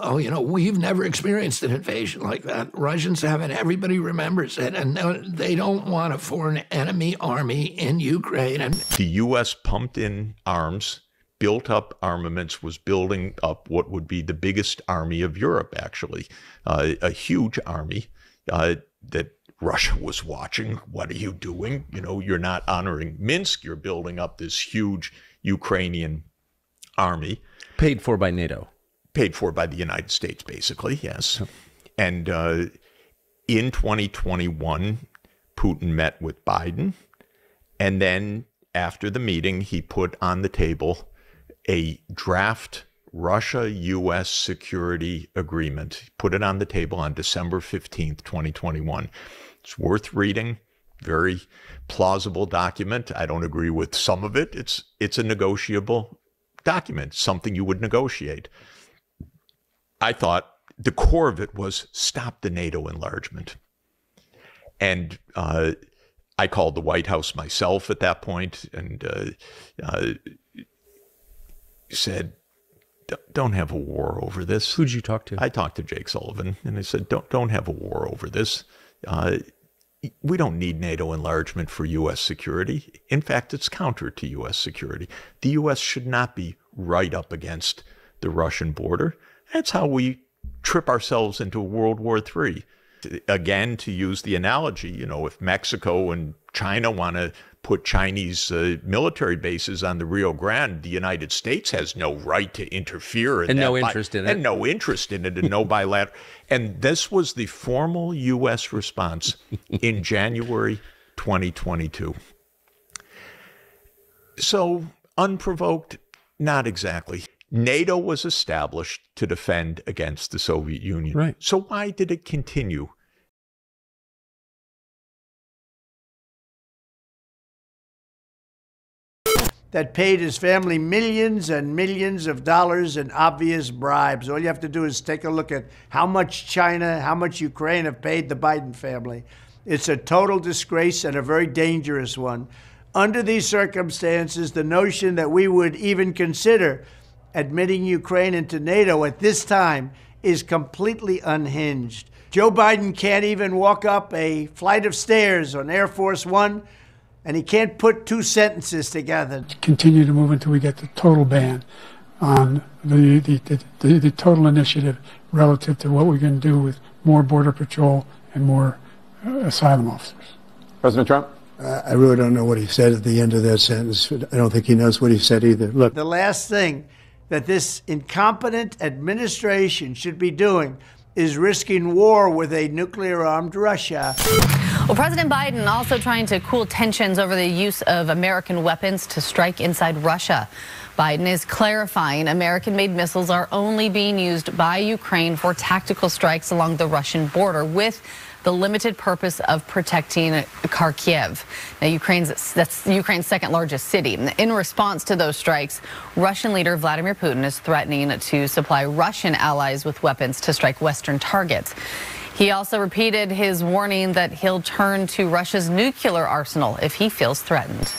Oh, we've never experienced an invasion like that. Russians haven't. Everybody remembers it. And they don't want a foreign enemy army in Ukraine. And the U.S. pumped in arms, built up armaments, was building up what would be the biggest army of Europe, actually. A huge army that Russia was watching. What are you doing? You're not honoring Minsk. You're building up this huge Ukrainian army. Paid for by NATO. Paid for by the United States, basically, yes. And in 2021, Putin met with Biden. And then after the meeting, he put on the table a draft Russia-U.S. security agreement. He put it on the table on December 15th, 2021. It's worth reading. Very plausible document. I don't agree with some of it. It's a negotiable document, something you would negotiate. I thought the core of it was stop the NATO enlargement. And I called the White House myself at that point and said, don't have a war over this. Who'd you talk to? I talked to Jake Sullivan, and I said, don't have a war over this. We don't need NATO enlargement for U.S. security. In fact, it's counter to U.S. security. The U.S. should not be right up against the Russian border. That's how we trip ourselves into World War III. Again, to use the analogy, if Mexico and China want to put Chinese military bases on the Rio Grande, the United States has no right to interfere. And no interest in it. And no interest in it, and no bilateral. And this was the formal U.S. response in January 2022. So, unprovoked, not exactly. NATO was established to defend against the Soviet Union. Right. So why did it continue? That paid his family millions and millions of dollars in obvious bribes. All you have to do is take a look at how much China, how much Ukraine have paid the Biden family. It's a total disgrace and a very dangerous one. Under these circumstances, the notion that we would even consider admitting Ukraine into NATO at this time is completely unhinged. Joe Biden can't even walk up a flight of stairs on Air Force One, and he can't put two sentences together. Continue to move until we get the total ban on the total initiative relative to what we're going to do with more Border Patrol and more asylum officers. President Trump? I really don't know what he said at the end of that sentence. I don't think he knows what he said either. Look, the last thing that this incompetent administration should be doing is risking war with a nuclear-armed Russia. Well, President Biden also trying to cool tensions over the use of American weapons to strike inside Russia. Biden is clarifying American-made missiles are only being used by Ukraine for tactical strikes along the Russian border with the limited purpose of protecting Kharkiv. Now, that's Ukraine's second largest city. In response to those strikes, Russian leader Vladimir Putin is threatening to supply Russian allies with weapons to strike Western targets. He also repeated his warning that he'll turn to Russia's nuclear arsenal if he feels threatened.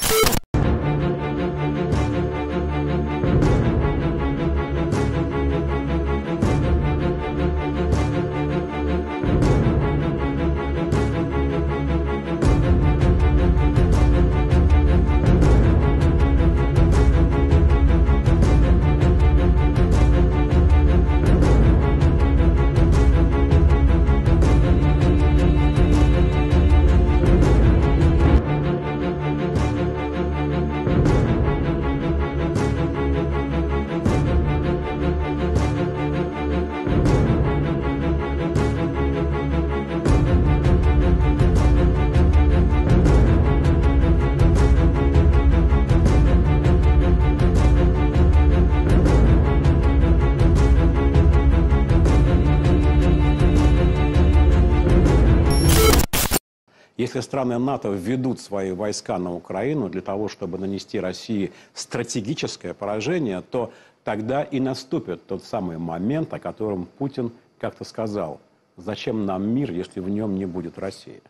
Если страны НАТО введут свои войска на Украину для того, чтобы нанести России стратегическое поражение, то тогда и наступит тот самый момент, о котором Путин как-то сказал. Зачем нам мир, если в нем не будет России?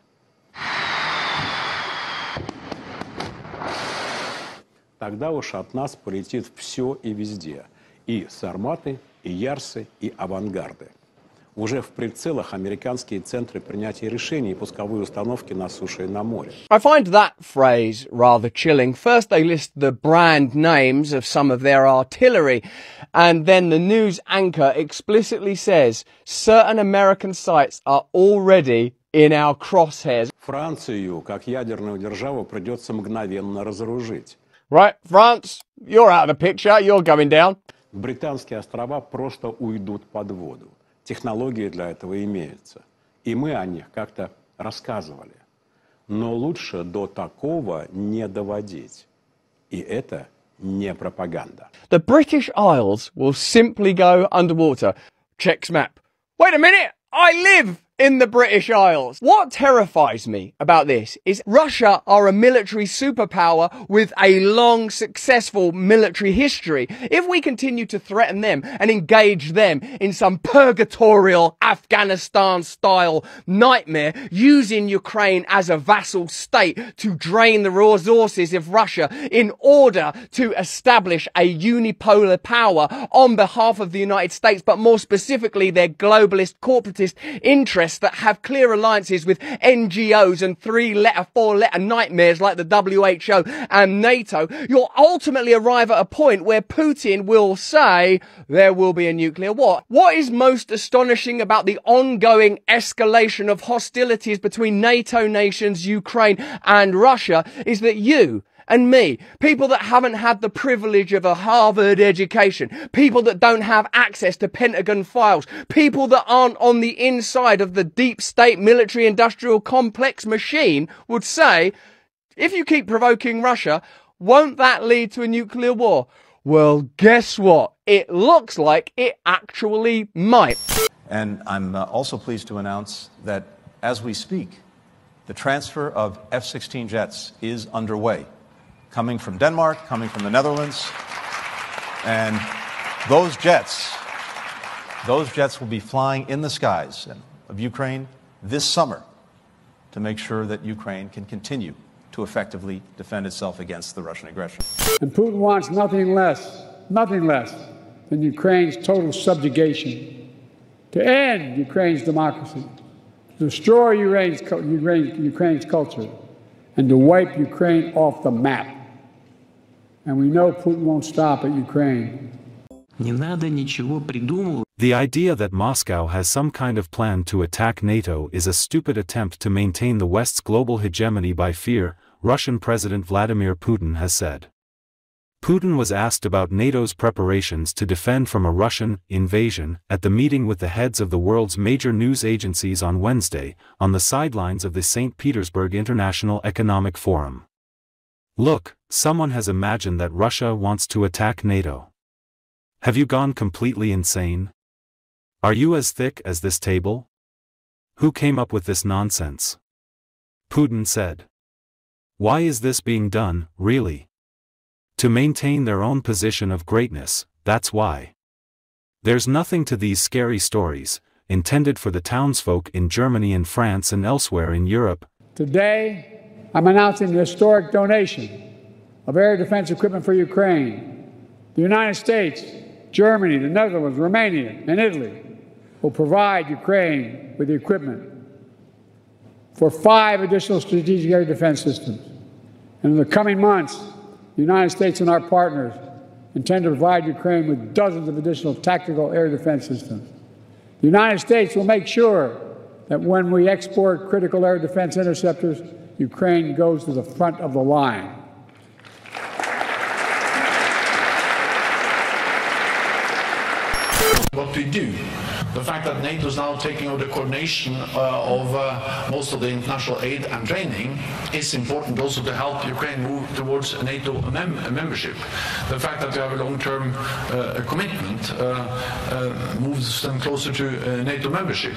Тогда уж от нас полетит все и везде. И сарматы, и ярсы, и авангарды. Уже в прицелах американские центры принятия решений и пусковые установки на суше и на море. I find that phrase rather chilling. First they list the brand names of some of their artillery, and then the news anchor explicitly says certain American sites are already in our crosshairs. Францию, как ядерную державу, придется мгновенно разоружить. Right, France, you're out of the picture, you're going down. Британские острова просто уйдут под воду. Технологии для этого имеются. И мы о них как-то рассказывали. Но лучше до такого не доводить. И это не пропаганда. The British Isles will simply go underwater. Checks map. Wait a minute! I live in the British Isles. What terrifies me about this is Russia are a military superpower with a long, successful military history. If we continue to threaten them and engage them in some purgatorial Afghanistan-style nightmare, using Ukraine as a vassal state to drain the resources of Russia in order to establish a unipolar power on behalf of the United States, but more specifically their globalist corporatist interests that have clear alliances with NGOs and 3-letter, 4-letter nightmares like the WHO and NATO, you'll ultimately arrive at a point where Putin will say there will be a nuclear war. What is most astonishing about the ongoing escalation of hostilities between NATO nations, Ukraine and Russia is that you and me, people that haven't had the privilege of a Harvard education, people that don't have access to Pentagon files, people that aren't on the inside of the deep state military industrial complex machine would say, if you keep provoking Russia, won't that lead to a nuclear war? Well, guess what? It looks like it actually might. And I'm also pleased to announce that as we speak, the transfer of F-16 jets is underway. Coming from Denmark, coming from the Netherlands, and those jets will be flying in the skies of Ukraine this summer to make sure that Ukraine can continue to effectively defend itself against the Russian aggression. And Putin wants nothing less than Ukraine's total subjugation, to end Ukraine's democracy, destroy Ukraine's culture and to wipe Ukraine off the map. And we know Putin won't stop at Ukraine. The idea that Moscow has some kind of plan to attack NATO is a stupid attempt to maintain the West's global hegemony by fear, Russian President Vladimir Putin has said. Putin was asked about NATO's preparations to defend from a Russian invasion at the meeting with the heads of the world's major news agencies on Wednesday, on the sidelines of the St. Petersburg International Economic Forum. Look, someone has imagined that Russia wants to attack NATO. Have you gone completely insane? Are you as thick as this table? Who came up with this nonsense? Putin said. Why is this being done, really? To maintain their own position of greatness, that's why. There's nothing to these scary stories, intended for the townsfolk in Germany and France and elsewhere in Europe. Today, I'm announcing the historic donation of air defense equipment for Ukraine. The United States, Germany, the Netherlands, Romania, and Italy will provide Ukraine with the equipment for 5 additional strategic air defense systems. And in the coming months, the United States and our partners intend to provide Ukraine with dozens of additional tactical air defense systems. The United States will make sure that when we export critical air defense interceptors, Ukraine goes to the front of the line. What we do, the fact that NATO is now taking over the coordination of most of the international aid and training is important also to help Ukraine move towards NATO membership. The fact that we have a long-term commitment moves them closer to NATO membership.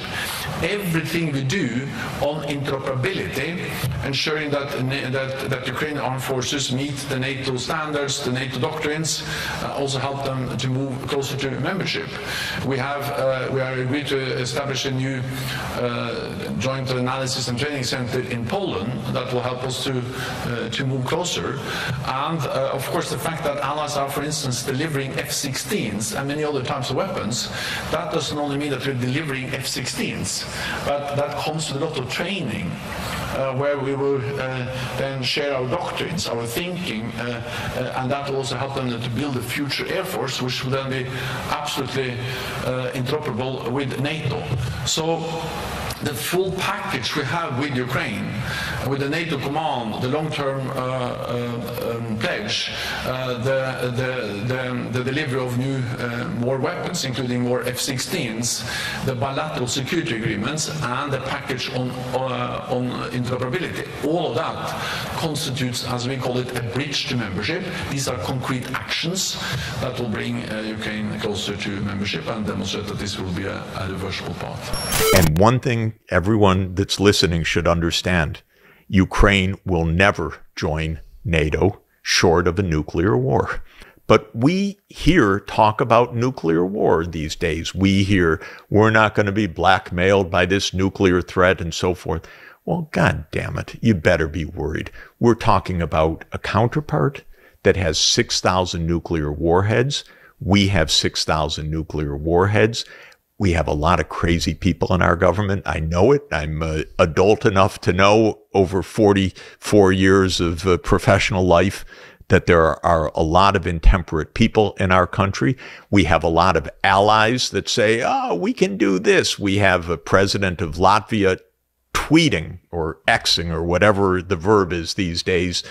Everything we do on interoperability, ensuring that Ukrainian armed forces meet the NATO standards, the NATO doctrines, also help them to move closer to membership. We are agreed to establish a new joint analysis and training center in Poland that will help us to move closer. And of course, the fact that allies are, for instance, delivering F-16s and many other types of weapons, that doesn't only mean that we're delivering F-16s, but that comes with a lot of training. Where we will then share our doctrines, our thinking, and that will also help them to build a future air force, which will then be absolutely interoperable with NATO. So the full package we have with Ukraine, with the NATO command, the long-term pledge, the delivery of new, more weapons, including more F-16s, the bilateral security agreements, and the package on interoperability. All of that constitutes, as we call it, a bridge to membership. These are concrete actions that will bring Ukraine closer to membership and demonstrate that this will be a reversible path. And one thing everyone that's listening should understand: Ukraine will never join NATO short of a nuclear war. But we hear talk about nuclear war these days. We hear we're not going to be blackmailed by this nuclear threat and so forth. Well, God damn it, you better be worried. We're talking about a counterpart that has 6,000 nuclear warheads. We have 6,000 nuclear warheads. We have a lot of crazy people in our government. I know it. I'm adult enough to know, over 44 years of professional life, that there are a lot of intemperate people in our country. We have a lot of allies that say, oh, we can do this. We have a president of Latvia tweeting or Xing or whatever the verb is these days,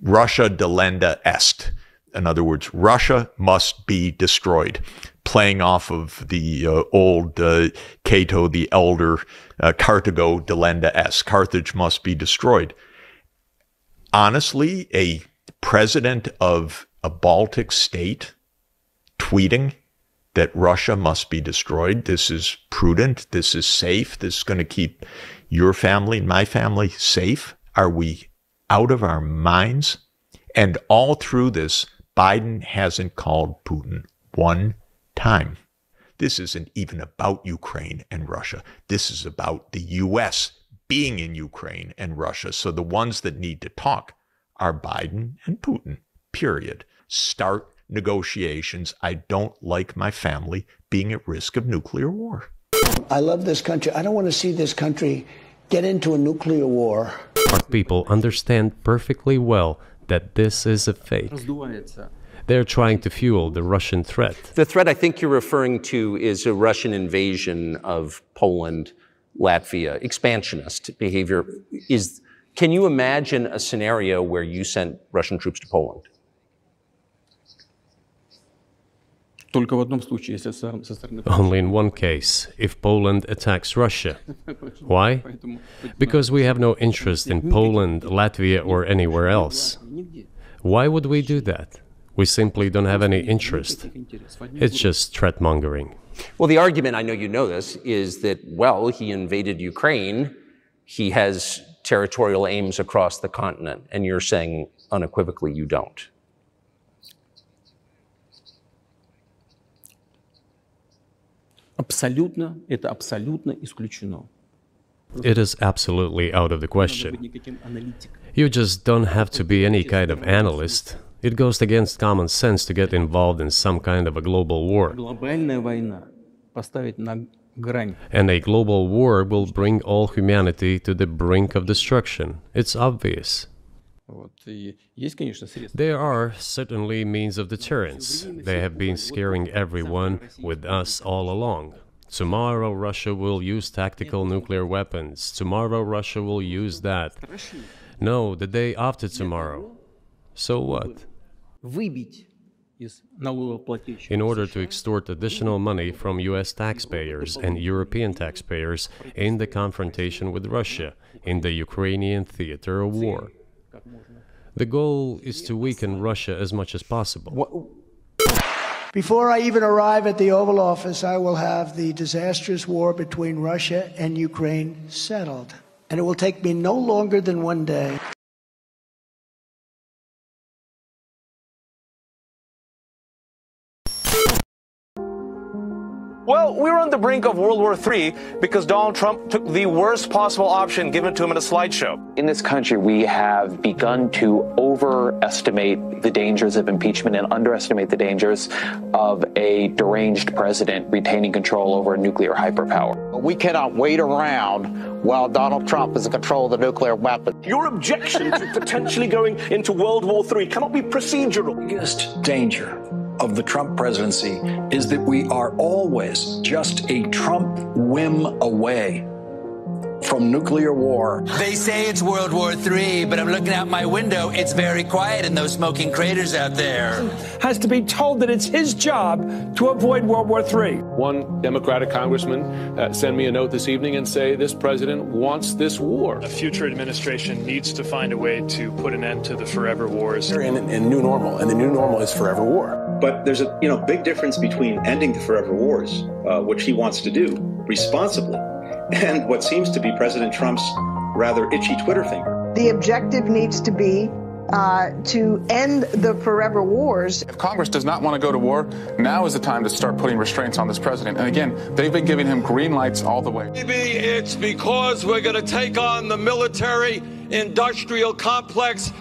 Russia delenda est. In other words, Russia must be destroyed, playing off of the old Cato the Elder, Carthago delenda est. Carthage must be destroyed. Honestly, a president of a Baltic state tweeting that Russia must be destroyed, this is prudent, this is safe, this is going to keep your family and my family safe. Are we out of our minds? And all through this, Biden hasn't called Putin one time. This isn't even about Ukraine and Russia. This is about the U.S. being in Ukraine and Russia. So the ones that need to talk are Biden and Putin, period. Start negotiations. I don't like my family being at risk of nuclear war. I love this country. I don't want to see this country get into a nuclear war. Our people understand perfectly well that this is a fake. They're trying to fuel the Russian threat. The threat I think you're referring to is a Russian invasion of Poland, Latvia, expansionist behavior. Can you imagine a scenario where you sent Russian troops to Poland? Only in one case, if Poland attacks Russia. Why? Because we have no interest in Poland, Latvia, or anywhere else. Why would we do that? We simply don't have any interest. It's just threat-mongering. Well, the argument, I know you know this, is that, well, he invaded Ukraine, he has territorial aims across the continent, and you're saying unequivocally you don't. It is absolutely out of the question. You just don't have to be any kind of analyst. It goes against common sense to get involved in some kind of a global war. And a global war will bring all humanity to the brink of destruction. It's obvious. There are certainly means of deterrence. They have been scaring everyone with us all along. Tomorrow Russia will use tactical nuclear weapons. Tomorrow Russia will use that. No, the day after tomorrow. So what? In order to extort additional money from US taxpayers and European taxpayers in the confrontation with Russia in the Ukrainian theater of war. The goal is to weaken Russia as much as possible. Before I even arrive at the Oval Office, I will have the disastrous war between Russia and Ukraine settled. And it will take me no longer than one day. Well, we were on the brink of World War III because Donald Trump took the worst possible option given to him in a slideshow. In this country, we have begun to overestimate the dangers of impeachment and underestimate the dangers of a deranged president retaining control over a nuclear hyperpower. We cannot wait around while Donald Trump is in control of the nuclear weapon. Your objection to potentially going into World War III cannot be procedural. The biggest danger of the Trump presidency is that we are always just a Trump whim away from nuclear war. They say it's World War III, but I'm looking out my window. It's very quiet in those smoking craters out there. Has to be told that it's his job to avoid World War III. One Democratic congressman sent me a note this evening and say this president wants this war. A future administration needs to find a way to put an end to the forever wars. We're in new normal, and the new normal is forever war. But there's a big difference between ending the forever wars, which he wants to do responsibly, and what seems to be President Trump's rather itchy Twitter finger. The objective needs to be to end the forever wars. If Congress does not want to go to war, now is the time to start putting restraints on this president. And again, they've been giving him green lights all the way. Maybe it's because we're going to take on the military-industrial complex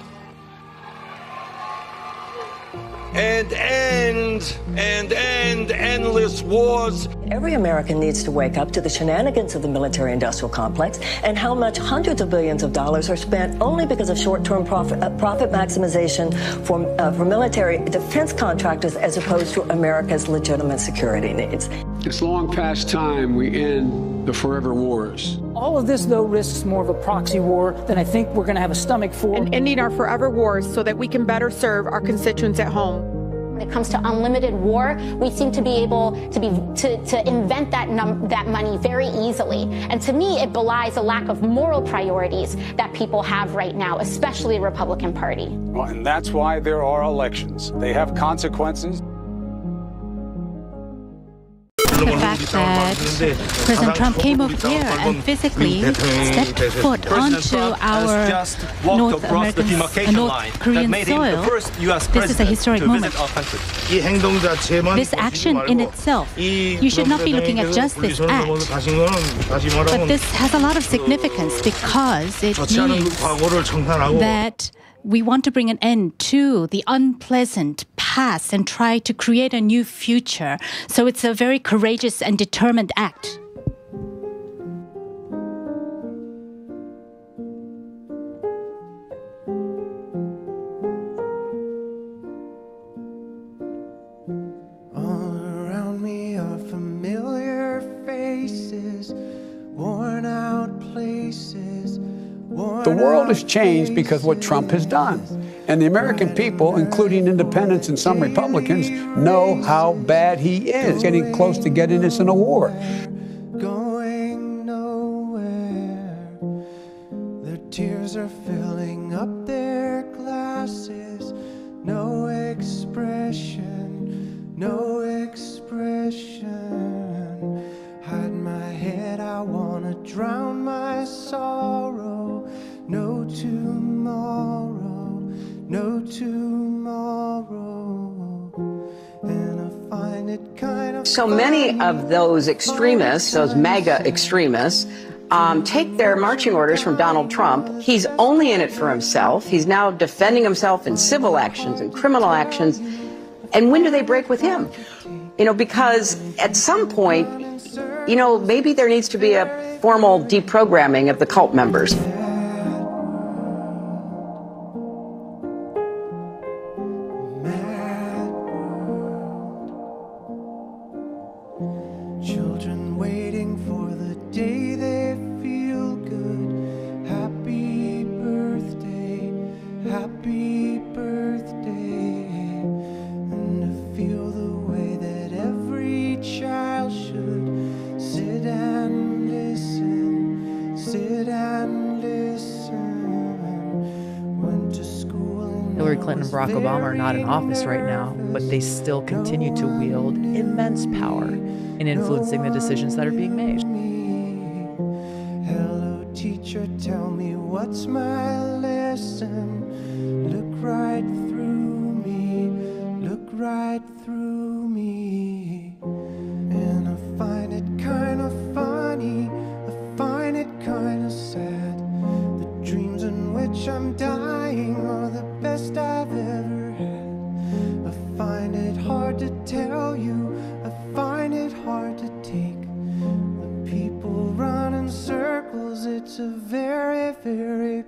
and end endless wars. Every American needs to wake up to the shenanigans of the military-industrial complex and how much hundreds of billions of dollars are spent only because of short-term profit maximization for military defense contractors as opposed to America's legitimate security needs. It's long past time we end the forever wars. All of this, though, risks more of a proxy war than I think we're going to have a stomach for. And ending our forever wars so that we can better serve our constituents at home. When it comes to unlimited war, we seem to be able to invent that money very easily. And to me, it belies a lack of moral priorities that people have right now, especially the Republican Party. Well, and that's why there are elections. They have consequences. The fact that President Trump came over here and physically stepped foot onto our North Korean soil, this is a historic moment. This action in itself, you should not be looking at just this act, but this has a lot of significance because it means that we want to bring an end to the unpleasant past and try to create a new future. So it's a very courageous and determined act. The world has changed because of what Trump has done. And the American people, including independents and some Republicans, know how bad he is, getting close to getting us in a war. Going nowhere. Their tears are filling up their glasses. No expression, no expression. Hide my head, I wanna drown my sorrow. No tomorrow, no tomorrow. And I find it kind of so many of those extremists, those MAGA extremists, take their marching orders from Donald Trump. He's only in it for himself. He's now defending himself in civil actions and criminal actions. And when do they break with him? You know, because at some point, you know, maybe there needs to be a formal deprogramming of the cult members. Children waiting for the day they feel good. Happy birthday, happy birthday. And to feel the way that every child should sit and listen, sit and listen. Went to school. Hillary Clinton and Barack Obama are not in office right now, but they still continue to wield immense power in influencing the decisions that are being made. Hello, teacher, tell me what's my lesson. Look right through me, look right through me. And I find it kind of funny, I find it kind of sad. The dreams in which I'm dying are the best I've ever had. I find it hard to tell you, I find it hard to take. The people run in circles, it's a very, very